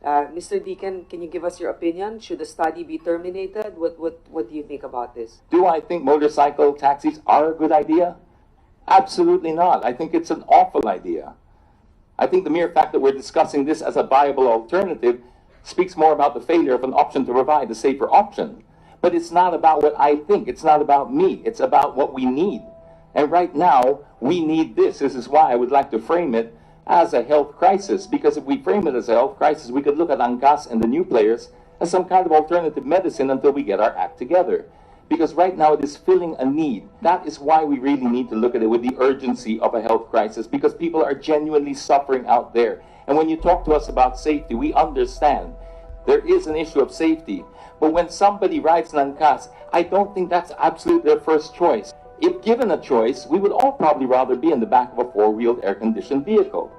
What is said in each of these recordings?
Mr. Deacon, can you give us your opinion? Should the study be terminated? What do you think about this? Do I think motorcycle taxis are a good idea? Absolutely not. I think it's an awful idea. I think the mere fact that we're discussing this as a viable alternative speaks more about the failure of an option to provide a safer option. But it's not about what I think. It's not about me. It's about what we need. And right now, we need this. This is why I would like to frame it as a health crisis. Because if we frame it as a health crisis, we could look at Angkas and the new players as some kind of alternative medicine until we get our act together. Because right now it is filling a need. That is why we really need to look at it with the urgency of a health crisis, because people are genuinely suffering out there. And when you talk to us about safety, we understand there is an issue of safety. But when somebody rides an Angkas, I don't think that's absolutely their first choice. If given a choice, we would all probably rather be in the back of a four-wheeled air-conditioned vehicle.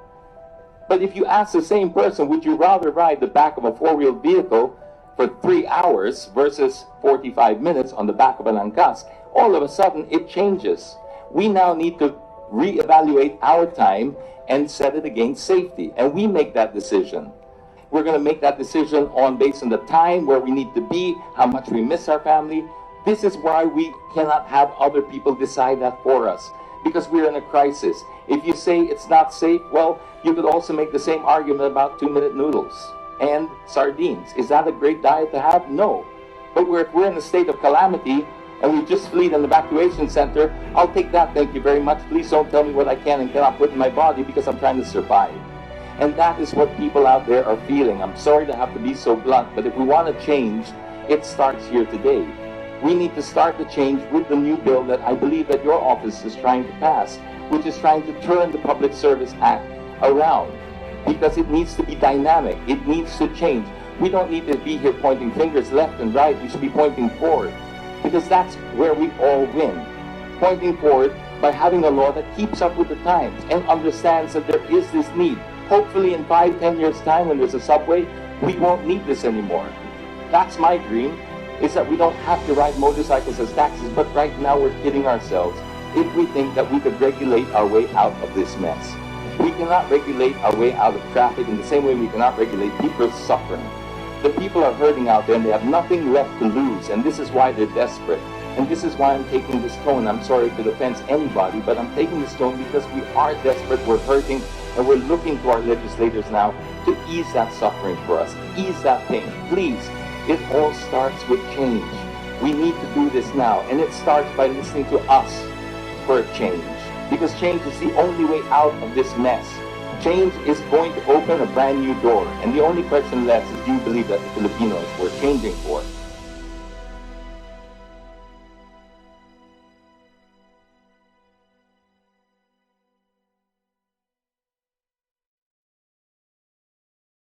But if you ask the same person, would you rather ride the back of a four-wheeled vehicle for 3 hours versus 45 minutes on the back of an Angkas, all of a sudden it changes. We now need to reevaluate our time and set it against safety. And we make that decision. We're going to make that decision based on the time, where we need to be, how much we miss our family. This is why we cannot have other people decide that for us, because we're in a crisis. If you say it's not safe, well, you could also make the same argument about 2-minute noodles and sardines. Is that a great diet to have? No. But if we're in a state of calamity and we just flee an evacuation center, I'll take that, thank you very much. Please don't tell me what I can and cannot put in my body, because I'm trying to survive. And that is what people out there are feeling. I'm sorry to have to be so blunt, but if we want to change, it starts here today. We need to start the change with the new bill that I believe that your office is trying to pass, which is trying to turn the Public Service Act around, because it needs to be dynamic. It needs to change. We don't need to be here pointing fingers left and right. We should be pointing forward, because that's where we all win. Pointing forward by having a law that keeps up with the times and understands that there is this need. Hopefully in 5-10 years' time, when there's a subway, we won't need this anymore. That's my dream, is that we don't have to ride motorcycles as taxis, but right now we're kidding ourselves if we think that we could regulate our way out of this mess. We cannot regulate our way out of traffic in the same way we cannot regulate people's suffering. The people are hurting out there and they have nothing left to lose, and this is why they're desperate. And this is why I'm taking this tone. I'm sorry if it offends anybody, but I'm taking this tone because we are desperate, we're hurting, and we're looking to our legislators now to ease that suffering for us, ease that pain. Please, it all starts with change. We need to do this now, and it starts by listening to us for a change, because change is the only way out of this mess. Change is going to open a brand new door, and the only question left is, do you believe that the Filipinos were changing for?